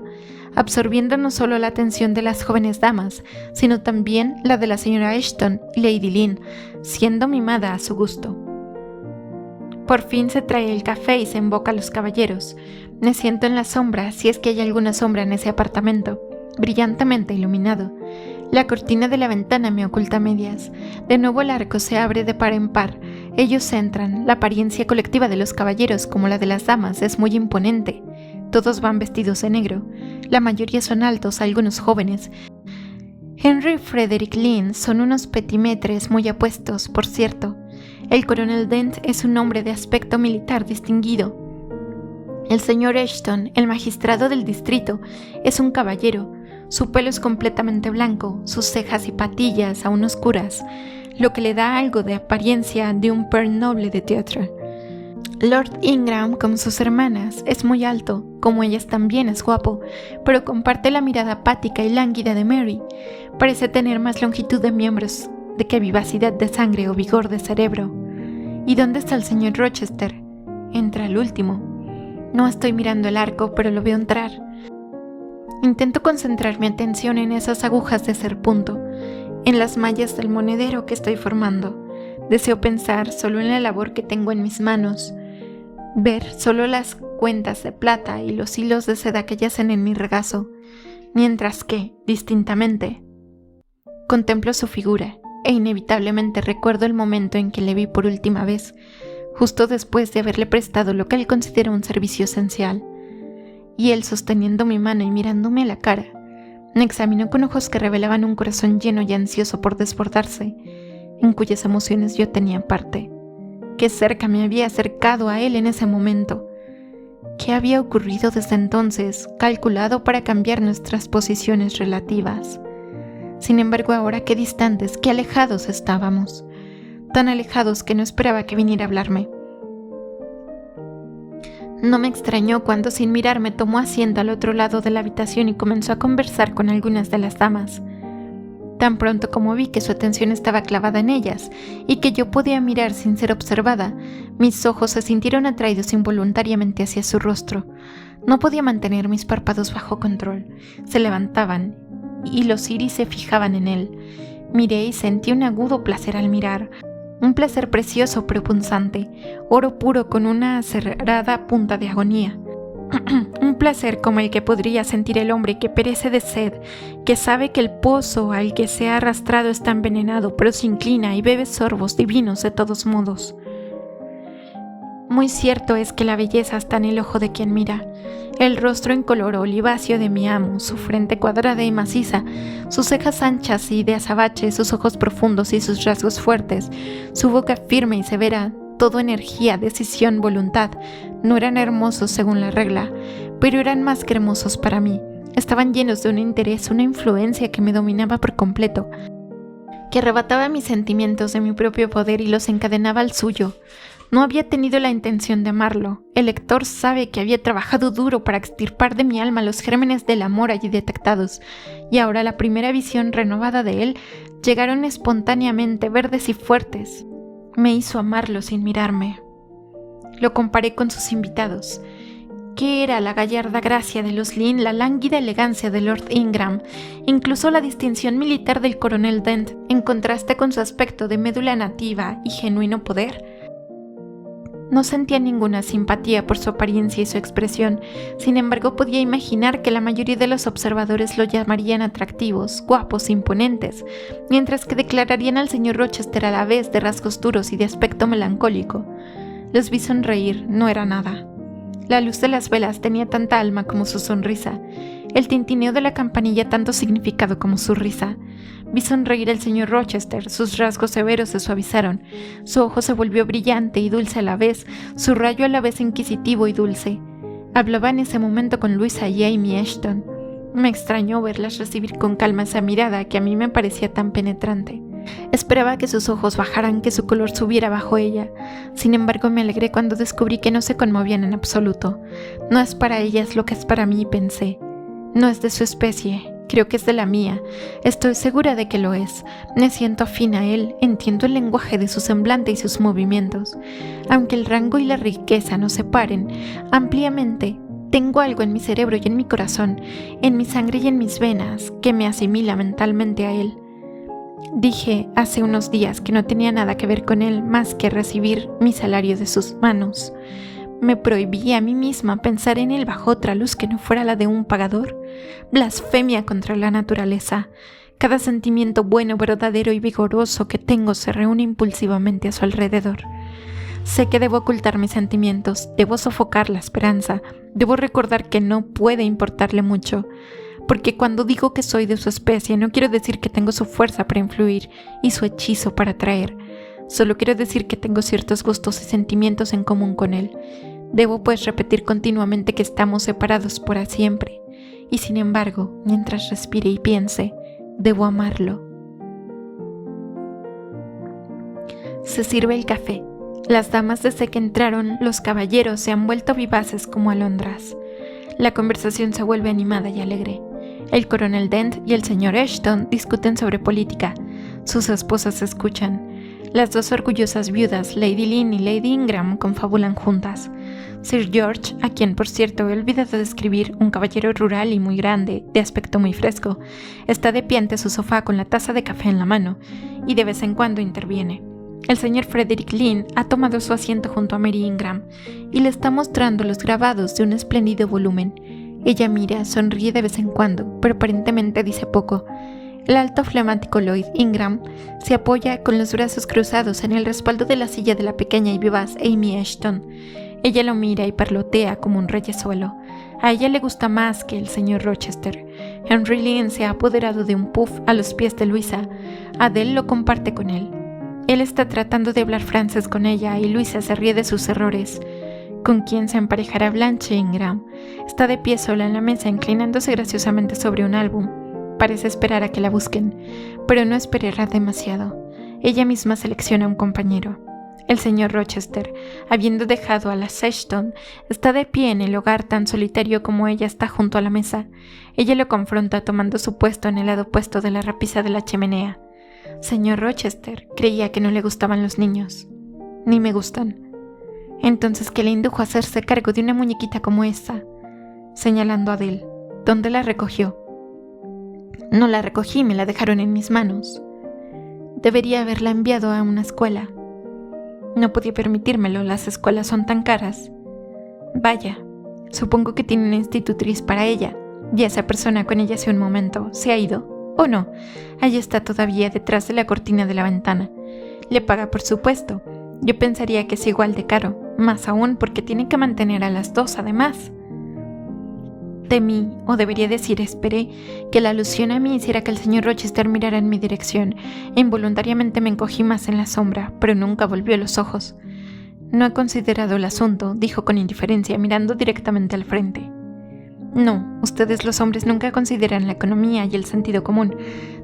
absorbiendo no solo la atención de las jóvenes damas, sino también la de la señora Ashton y Lady Lynn, siendo mimada a su gusto. Por fin se trae el café y se invoca a los caballeros. Me siento en la sombra, si es que hay alguna sombra en ese apartamento, brillantemente iluminado. La cortina de la ventana me oculta a medias. De nuevo el arco se abre de par en par. Ellos entran. La apariencia colectiva de los caballeros, como la de las damas, es muy imponente. Todos van vestidos de negro. La mayoría son altos, algunos jóvenes. Henry y Frederick Lynn son unos petimetres muy apuestos, por cierto. El coronel Dent es un hombre de aspecto militar distinguido. El señor Ashton, el magistrado del distrito, es un caballero. Su pelo es completamente blanco, sus cejas y patillas aún oscuras, lo que le da algo de apariencia de un père noble de teatro. Lord Ingram, como sus hermanas, es muy alto, como ellas también es guapo, pero comparte la mirada apática y lánguida de Mary. Parece tener más longitud de miembros de que vivacidad de sangre o vigor de cerebro. ¿Y dónde está el señor Rochester? Entra el último. No estoy mirando el arco, pero lo veo entrar. Intento concentrar mi atención en esas agujas de serpunto, en las mallas del monedero que estoy formando. Deseo pensar solo en la labor que tengo en mis manos, ver solo las cuentas de plata y los hilos de seda que yacen en mi regazo, mientras que, distintamente, contemplo su figura e inevitablemente recuerdo el momento en que le vi por última vez, justo después de haberle prestado lo que él considera un servicio esencial. Y él, sosteniendo mi mano y mirándome a la cara, me examinó con ojos que revelaban un corazón lleno y ansioso por desbordarse, en cuyas emociones yo tenía parte. Qué cerca me había acercado a él en ese momento. ¿Qué había ocurrido desde entonces, calculado para cambiar nuestras posiciones relativas? Sin embargo, ahora qué distantes, qué alejados estábamos. Tan alejados que no esperaba que viniera a hablarme. No me extrañó cuando, sin mirarme, tomó asiento al otro lado de la habitación y comenzó a conversar con algunas de las damas. Tan pronto como vi que su atención estaba clavada en ellas y que yo podía mirar sin ser observada, mis ojos se sintieron atraídos involuntariamente hacia su rostro. No podía mantener mis párpados bajo control. Se levantaban y los iris se fijaban en él. Miré y sentí un agudo placer al mirar. Un placer precioso pero punzante, oro puro con una acerrada punta de agonía. Un placer como el que podría sentir el hombre que perece de sed, que sabe que el pozo al que se ha arrastrado está envenenado, pero se inclina y bebe sorbos divinos de todos modos. Muy cierto es que la belleza está en el ojo de quien mira. El rostro en color oliváceo de mi amo, su frente cuadrada y maciza, sus cejas anchas y de azabache, sus ojos profundos y sus rasgos fuertes, su boca firme y severa, todo energía, decisión, voluntad, no eran hermosos según la regla, pero eran más que hermosos para mí. Estaban llenos de un interés, una influencia que me dominaba por completo, que arrebataba mis sentimientos de mi propio poder y los encadenaba al suyo. No había tenido la intención de amarlo. El lector sabe que había trabajado duro para extirpar de mi alma los gérmenes del amor allí detectados, y ahora la primera visión renovada de él llegaron espontáneamente, verdes y fuertes. Me hizo amarlo sin mirarme. Lo comparé con sus invitados. ¿Qué era la gallarda gracia de los Lynn, la lánguida elegancia de Lord Ingram, incluso la distinción militar del coronel Dent, en contraste con su aspecto de médula nativa y genuino poder? No sentía ninguna simpatía por su apariencia y su expresión, sin embargo podía imaginar que la mayoría de los observadores lo llamarían atractivos, guapos, imponentes, mientras que declararían al señor Rochester a la vez de rasgos duros y de aspecto melancólico. Los vi sonreír, no era nada. La luz de las velas tenía tanta alma como su sonrisa, el tintineo de la campanilla tanto significado como su risa. Vi sonreír al señor Rochester, sus rasgos severos se suavizaron, su ojo se volvió brillante y dulce a la vez, su rayo a la vez inquisitivo y dulce. Hablaba en ese momento con Luisa y Amy Ashton. Me extrañó verlas recibir con calma esa mirada que a mí me parecía tan penetrante. Esperaba que sus ojos bajaran, que su color subiera bajo ella. Sin embargo, me alegré cuando descubrí que no se conmovían en absoluto. No es para ellas lo que es para mí, pensé. No es de su especie, creo que es de la mía. Estoy segura de que lo es. Me siento afín a él, entiendo el lenguaje de su semblante y sus movimientos. Aunque el rango y la riqueza nos separen ampliamente, tengo algo en mi cerebro y en mi corazón, en mi sangre y en mis venas, que me asimila mentalmente a él. Dije hace unos días que no tenía nada que ver con él más que recibir mi salario de sus manos. Me prohibí a mí misma pensar en él bajo otra luz que no fuera la de un pagador. Blasfemia contra la naturaleza. Cada sentimiento bueno, verdadero y vigoroso que tengo se reúne impulsivamente a su alrededor. Sé que debo ocultar mis sentimientos, debo sofocar la esperanza, debo recordar que no puede importarle mucho. Porque cuando digo que soy de su especie, no quiero decir que tengo su fuerza para influir y su hechizo para atraer. Solo quiero decir que tengo ciertos gustos y sentimientos en común con él. Debo pues repetir continuamente que estamos separados para siempre. Y sin embargo, mientras respire y piense, debo amarlo. Se sirve el café. Las damas desde que entraron, los caballeros se han vuelto vivaces como alondras. La conversación se vuelve animada y alegre. El coronel Dent y el señor Ashton discuten sobre política. Sus esposas escuchan. Las dos orgullosas viudas, Lady Lynn y Lady Ingram, confabulan juntas. Sir George, a quien por cierto he olvidado de describir, un caballero rural y muy grande, de aspecto muy fresco, está de pie ante su sofá con la taza de café en la mano, y de vez en cuando interviene. El señor Frederick Lynn ha tomado su asiento junto a Mary Ingram, y le está mostrando los grabados de un espléndido volumen. Ella mira, sonríe de vez en cuando, pero aparentemente dice poco. El alto flemático Lloyd Ingram se apoya con los brazos cruzados en el respaldo de la silla de la pequeña y vivaz Amy Ashton. Ella lo mira y parlotea como un reyezuelo. A ella le gusta más que el señor Rochester. Henry Lynn se ha apoderado de un puff a los pies de Luisa. Adele lo comparte con él. Él está tratando de hablar francés con ella y Luisa se ríe de sus errores. ¿Con quién se emparejará Blanche Ingram? Está de pie sola en la mesa, inclinándose graciosamente sobre un álbum. Parece esperar a que la busquen, pero no esperará demasiado. Ella misma selecciona un compañero. El señor Rochester, habiendo dejado a las Ashton, está de pie en el hogar tan solitario como ella está junto a la mesa. Ella lo confronta tomando su puesto en el lado opuesto de la repisa de la chimenea. Señor Rochester, creía que no le gustaban los niños. Ni me gustan. Entonces, ¿qué le indujo a hacerse cargo de una muñequita como esa? Señalando a Adele. ¿Dónde la recogió? No la recogí, me la dejaron en mis manos. Debería haberla enviado a una escuela. No podía permitírmelo, las escuelas son tan caras. Vaya, supongo que tiene una institutriz para ella, y esa persona con ella hace un momento se ha ido. ¿O no? Allí está todavía detrás de la cortina de la ventana. Le paga por supuesto. Yo pensaría que es igual de caro, más aún porque tiene que mantener a las dos además. Temí, o debería decir esperé, que la alusión a mí hiciera que el señor Rochester mirara en mi dirección, e involuntariamente me encogí más en la sombra, pero nunca volvió los ojos. No he considerado el asunto, dijo con indiferencia, mirando directamente al frente. No, ustedes los hombres nunca consideran la economía y el sentido común.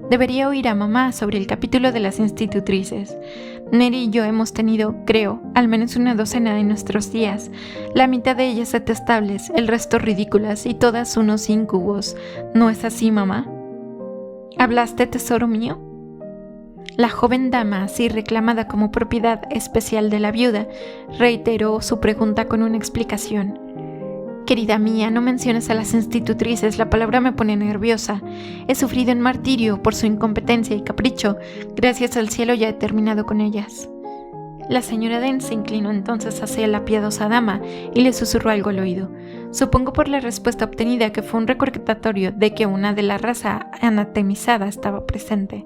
Debería oír a mamá sobre el capítulo de las institutrices. Neri y yo hemos tenido, creo, al menos una docena en nuestros días. La mitad de ellas detestables, el resto ridículas y todas unos incubos. ¿No es así, mamá? ¿Hablaste, tesoro mío? La joven dama, así reclamada como propiedad especial de la viuda, reiteró su pregunta con una explicación. Querida mía, no menciones a las institutrices, la palabra me pone nerviosa. He sufrido un martirio por su incompetencia y capricho. Gracias al cielo ya he terminado con ellas. La señora Dent se inclinó entonces hacia la piadosa dama y le susurró algo al oído. Supongo por la respuesta obtenida que fue un recordatorio de que una de la raza anatemizada estaba presente.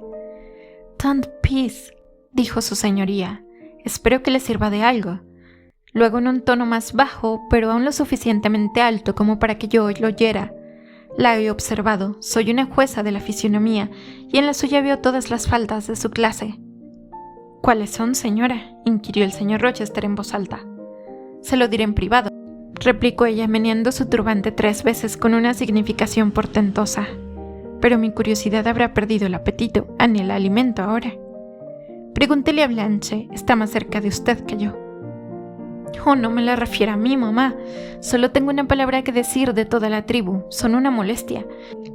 «Tant pis», dijo su señoría. «Espero que le sirva de algo». Luego en un tono más bajo, pero aún lo suficientemente alto como para que yo lo oyera. «La he observado, soy una jueza de la fisionomía, y en la suya veo todas las faltas de su clase». «¿Cuáles son, señora?», inquirió el señor Rochester en voz alta. «Se lo diré en privado», replicó ella meneando su turbante 3 veces con una significación portentosa. «Pero mi curiosidad habrá perdido el apetito, anhela alimento ahora». «Pregúntele a Blanche, está más cerca de usted que yo». «Oh, no me la refiera a mí, mamá. Solo tengo una palabra que decir de toda la tribu. Son una molestia.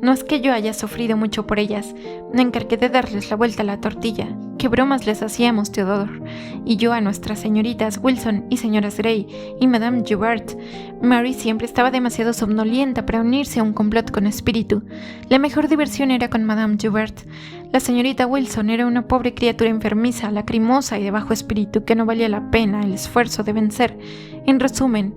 No es que yo haya sufrido mucho por ellas. Me encargué de darles la vuelta a la tortilla. Qué bromas les hacíamos, Theodore y yo, a nuestras señoritas Wilson y señoras Grey y Madame Joubert. Mary siempre estaba demasiado somnolienta para unirse a un complot con espíritu. La mejor diversión era con Madame Joubert. La señorita Wilson era una pobre criatura enfermiza, lacrimosa y de bajo espíritu que no valía la pena el esfuerzo de vencer. En resumen,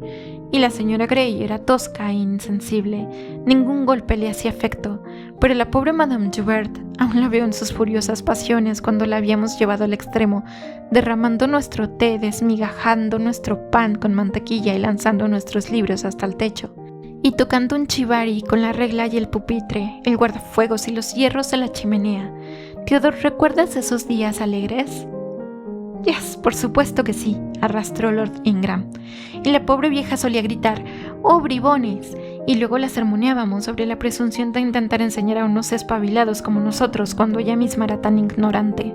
y la señora Grey era tosca e insensible. Ningún golpe le hacía efecto, pero la pobre Madame Joubert aún la veo en sus furiosas pasiones cuando la habíamos llevado al extremo, derramando nuestro té, desmigajando nuestro pan con mantequilla y lanzando nuestros libros hasta el techo, y tocando un chivari con la regla y el pupitre, el guardafuegos y los hierros de la chimenea. Theodore, ¿recuerdas esos días alegres? «Yes, por supuesto que sí», arrastró Lord Ingram. Y la pobre vieja solía gritar «¡Oh, bribones!» y luego la sermoneábamos sobre la presunción de intentar enseñar a unos espabilados como nosotros cuando ella misma era tan ignorante.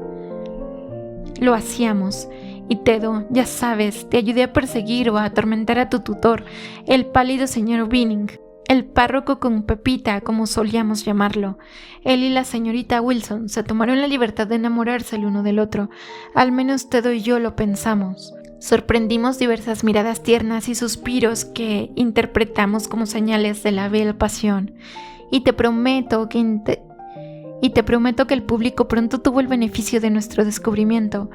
Lo hacíamos, y Tedo, ya sabes, te ayudé a perseguir o a atormentar a tu tutor, el pálido señor Binning, el párroco con Pepita, como solíamos llamarlo. Él y la señorita Wilson se tomaron la libertad de enamorarse el uno del otro. Al menos Tedo y yo lo pensamos. Sorprendimos diversas miradas tiernas y suspiros que interpretamos como señales de la vil pasión. Y te prometo que el público pronto tuvo el beneficio de nuestro descubrimiento.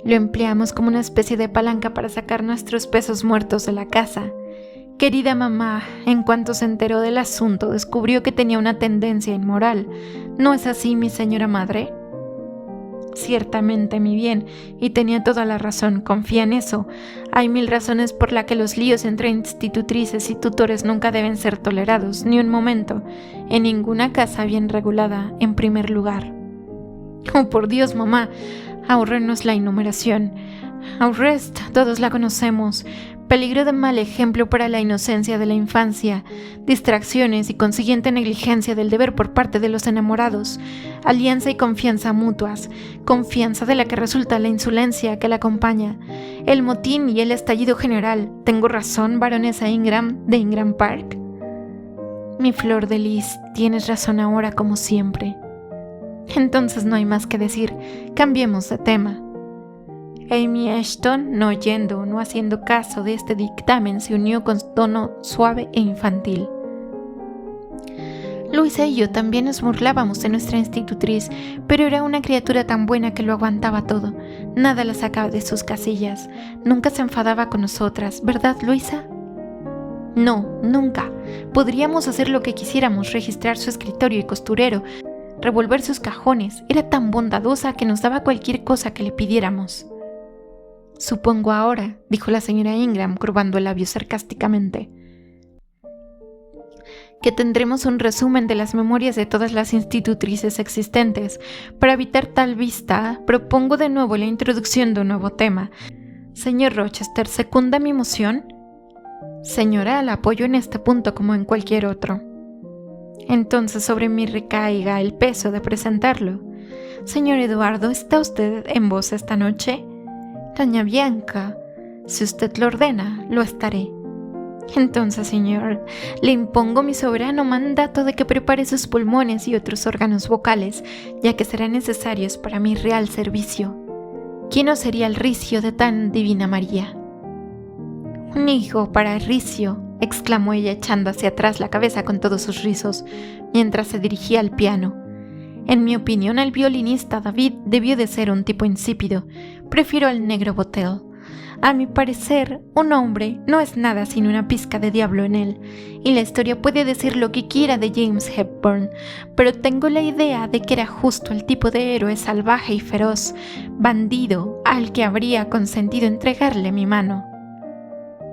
Lo empleamos como una especie de palanca para sacar nuestros pesos muertos de la casa. Querida mamá, en cuanto se enteró del asunto, descubrió que tenía una tendencia inmoral. ¿No es así, mi señora madre? Ciertamente, mi bien, y tenía toda la razón, confía en eso. Hay 1000 razones por las que los líos entre institutrices y tutores nunca deben ser tolerados, ni un momento, en ninguna casa bien regulada, en primer lugar. Oh, por Dios, mamá, ahórrenos la enumeración. Arrest, todos la conocemos. Peligro de mal ejemplo para la inocencia de la infancia, distracciones y consiguiente negligencia del deber por parte de los enamorados, alianza y confianza mutuas, confianza de la que resulta la insolencia que la acompaña, el motín y el estallido general. ¿Tengo razón, baronesa Ingram de Ingram Park? Mi flor de lis, tienes razón ahora como siempre. Entonces no hay más que decir, cambiemos de tema. Amy Ashton, no oyendo, no haciendo caso de este dictamen, se unió con tono suave e infantil. Luisa y yo también nos burlábamos de nuestra institutriz, pero era una criatura tan buena que lo aguantaba todo. Nada la sacaba de sus casillas. Nunca se enfadaba con nosotras, ¿verdad, Luisa? No, nunca. Podríamos hacer lo que quisiéramos, registrar su escritorio y costurero, revolver sus cajones. Era tan bondadosa que nos daba cualquier cosa que le pidiéramos. Supongo ahora, dijo la señora Ingram, curvando el labio sarcásticamente, que tendremos un resumen de las memorias de todas las institutrices existentes. Para evitar tal vista, propongo de nuevo la introducción de un nuevo tema. Señor Rochester, ¿secunda mi moción? Señora, la apoyo en este punto como en cualquier otro. Entonces sobre mí recaiga el peso de presentarlo. Señor Eduardo, ¿está usted en voz esta noche? Doña Bianca, si usted lo ordena, lo estaré. Entonces, señor, le impongo mi soberano mandato de que prepare sus pulmones y otros órganos vocales, ya que serán necesarios para mi real servicio. ¿Quién no sería el ricio de tan divina María? Un hijo para Ricio, exclamó ella echando hacia atrás la cabeza con todos sus rizos, mientras se dirigía al piano. En mi opinión, el violinista David debió de ser un tipo insípido. Prefiero al negro Botel. A mi parecer, un hombre no es nada sin una pizca de diablo en él, y la historia puede decir lo que quiera de James Hepburn, pero tengo la idea de que era justo el tipo de héroe salvaje y feroz, bandido, al que habría consentido entregarle mi mano.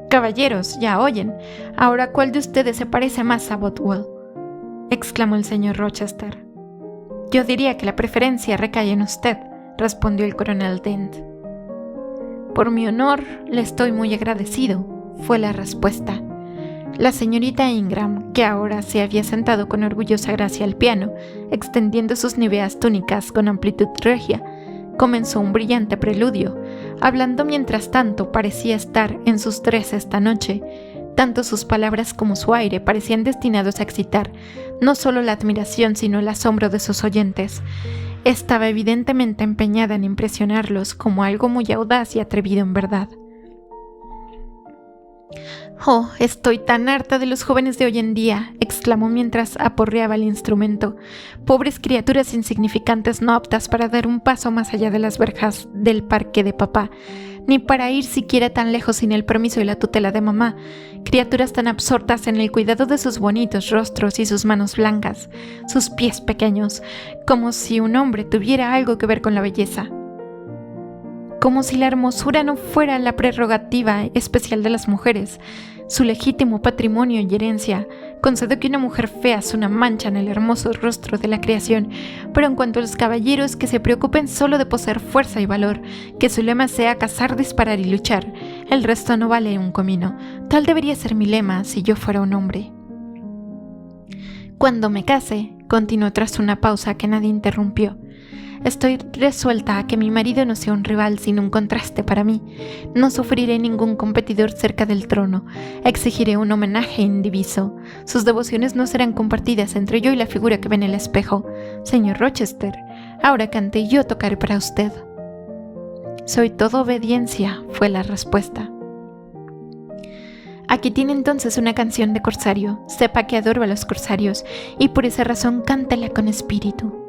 Caballeros, ya oyen, ahora ¿cuál de ustedes se parece más a Bothwell?, exclamó el señor Rochester. Yo diría que la preferencia recae en usted, respondió el coronel Dent. Por mi honor, le estoy muy agradecido, fue la respuesta. La señorita Ingram, que ahora se había sentado con orgullosa gracia al piano, extendiendo sus níveas túnicas con amplitud regia, comenzó un brillante preludio, hablando mientras tanto parecía estar en sus tres esta noche. Tanto sus palabras como su aire parecían destinados a excitar no solo la admiración sino el asombro de sus oyentes. Estaba evidentemente empeñada en impresionarlos como algo muy audaz y atrevido en verdad. «Oh, estoy tan harta de los jóvenes de hoy en día», exclamó mientras aporreaba el instrumento. «Pobres criaturas insignificantes no aptas para dar un paso más allá de las verjas del parque de papá, ni para ir siquiera tan lejos sin el permiso y la tutela de mamá. Criaturas tan absortas en el cuidado de sus bonitos rostros y sus manos blancas, sus pies pequeños, como si un hombre tuviera algo que ver con la belleza. Como si la hermosura no fuera la prerrogativa especial de las mujeres, su legítimo patrimonio y herencia. Concedo que una mujer fea es una mancha en el hermoso rostro de la creación, pero en cuanto a los caballeros, que se preocupen solo de poseer fuerza y valor, que su lema sea cazar, disparar y luchar, el resto no vale un comino. Tal debería ser mi lema si yo fuera un hombre. Cuando me case, continuó tras una pausa que nadie interrumpió, estoy resuelta a que mi marido no sea un rival sino un contraste para mí. No sufriré ningún competidor cerca del trono. Exigiré un homenaje indiviso. Sus devociones no serán compartidas entre yo y la figura que ve en el espejo. Señor Rochester, ahora cante y yo tocaré para usted. Soy todo obediencia, fue la respuesta. Aquí tiene entonces una canción de corsario. Sepa que adoro a los corsarios y por esa razón cántela con espíritu.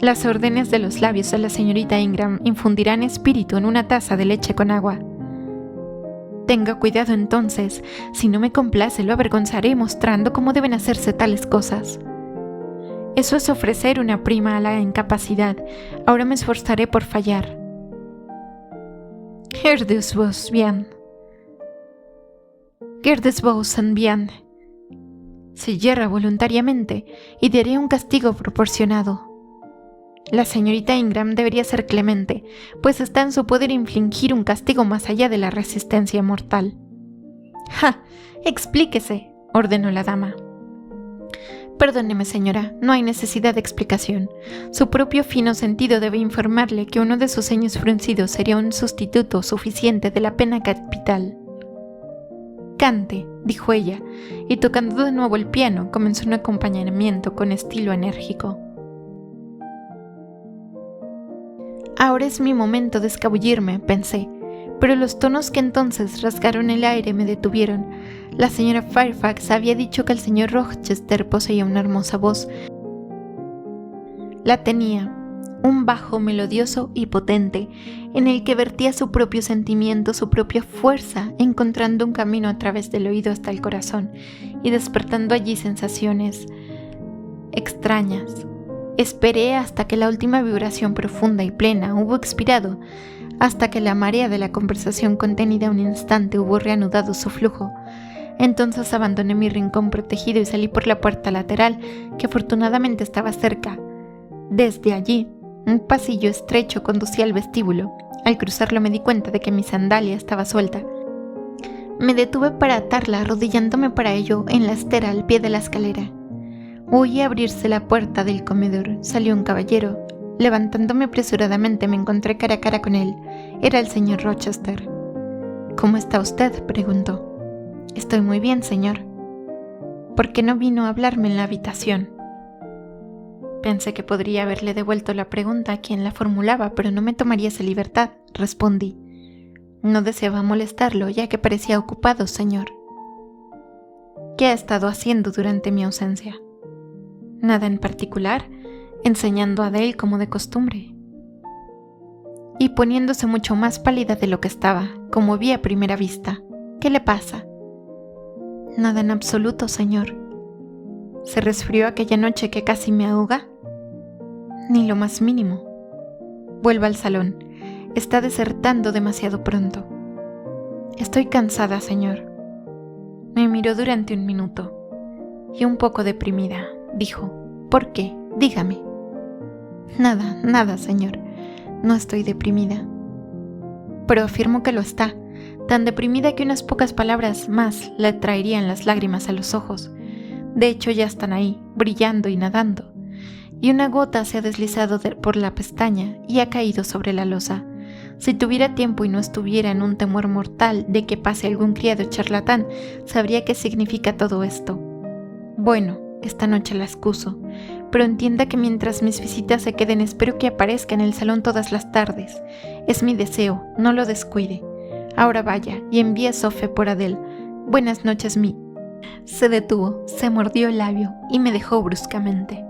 Las órdenes de los labios de la señorita Ingram infundirán espíritu en una taza de leche con agua. Tenga cuidado entonces, si no me complace lo avergonzaré mostrando cómo deben hacerse tales cosas. Eso es ofrecer una prima a la incapacidad. Ahora me esforzaré por fallar. Gerdus vos bien. Gerdus vos bien. Se yerra voluntariamente y daré un castigo proporcionado. La señorita Ingram debería ser clemente, pues está en su poder infligir un castigo más allá de la resistencia mortal. ¡Ja! Explíquese, ordenó la dama. Perdóneme, señora, no hay necesidad de explicación. Su propio fino sentido debe informarle que uno de sus ceños fruncidos sería un sustituto suficiente de la pena capital. Cante, dijo ella, y tocando de nuevo el piano, comenzó un acompañamiento con estilo enérgico. Ahora es mi momento de escabullirme, pensé, pero los tonos que entonces rasgaron el aire me detuvieron. La señora Fairfax había dicho que el señor Rochester poseía una hermosa voz. La tenía, un bajo melodioso y potente, en el que vertía su propio sentimiento, su propia fuerza, encontrando un camino a través del oído hasta el corazón y despertando allí sensaciones extrañas. Esperé hasta que la última vibración profunda y plena hubo expirado, hasta que la marea de la conversación contenida un instante hubo reanudado su flujo. Entonces abandoné mi rincón protegido y salí por la puerta lateral, que afortunadamente estaba cerca. Desde allí, un pasillo estrecho conducía al vestíbulo. Al cruzarlo me di cuenta de que mi sandalia estaba suelta. Me detuve para atarla, arrodillándome para ello en la estera al pie de la escalera. Oí abrirse la puerta del comedor. Salió un caballero. Levantándome apresuradamente me encontré cara a cara con él. Era el señor Rochester. «¿Cómo está usted?», preguntó. «Estoy muy bien, señor». «¿Por qué no vino a hablarme en la habitación?». Pensé que podría haberle devuelto la pregunta a quien la formulaba, pero no me tomaría esa libertad, respondí. No deseaba molestarlo, ya que parecía ocupado, señor. «¿Qué ha estado haciendo durante mi ausencia?». Nada en particular, enseñando a Adele como de costumbre. Y poniéndose mucho más pálida de lo que estaba, como vi a primera vista. ¿Qué le pasa? Nada en absoluto, señor. ¿Se resfrió aquella noche que casi me ahoga? Ni lo más mínimo. Vuelva al salón. Está desertando demasiado pronto. Estoy cansada, señor. Me miró durante un minuto. Y un poco deprimida, dijo. ¿Por qué? Dígame. Nada, señor. No estoy deprimida. Pero afirmo que lo está. Tan deprimida que unas pocas palabras más le traerían las lágrimas a los ojos. De hecho, ya están ahí, brillando y nadando. Y una gota se ha deslizado por la pestaña y ha caído sobre la losa. Si tuviera tiempo y no estuviera en un temor mortal de que pase algún criado charlatán, sabría qué significa todo esto. Bueno, esta noche la excuso, pero entienda que mientras mis visitas se queden espero que aparezca en el salón todas las tardes. Es mi deseo, no lo descuide. Ahora vaya y envíe a Sophie por Adele. Buenas noches, Mi. Se detuvo, se mordió el labio y me dejó bruscamente.